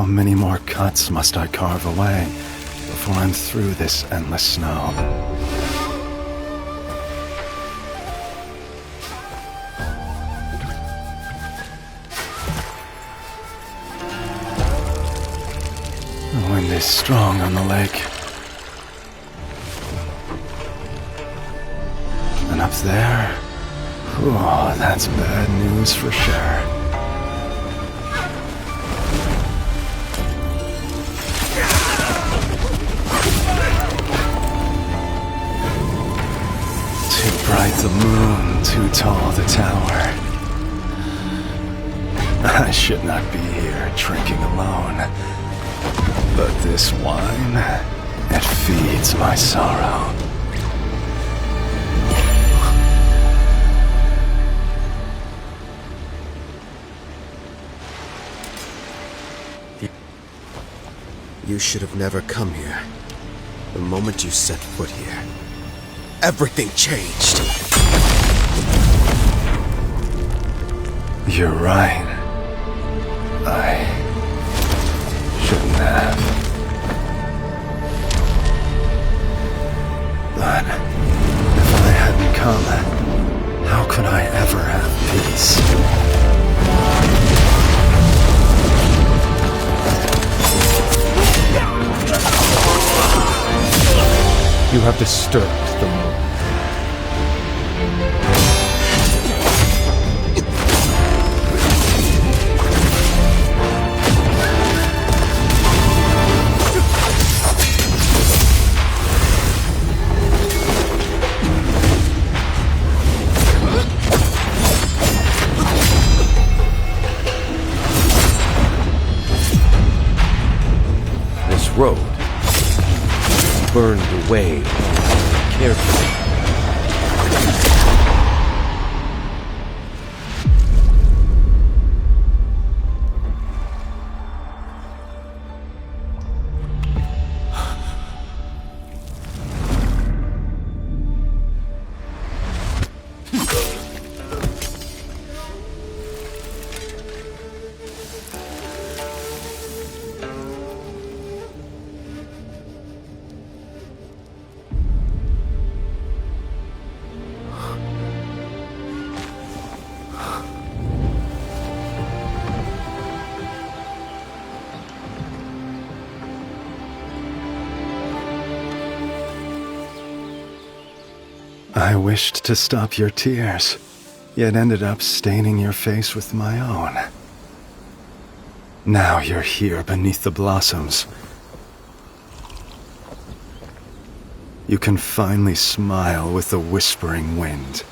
How many more cuts must I carve away before I'm through this endless snow? The wind is strong on the lake. And up there, oh, that's bad news for sure. Too bright the moon, too tall the tower. I should not be here drinking alone. But this wine, it feeds my sorrow. You should have never come here. The moment you set foot here, everything changed. You're right. I shouldn't have. But if I hadn't come, how could I ever have peace? You have disturbed the moon. This road burned away carefully. I wished to stop your tears, yet ended up staining your face with my own. Now you're here beneath the blossoms. You can finally smile with the whispering wind.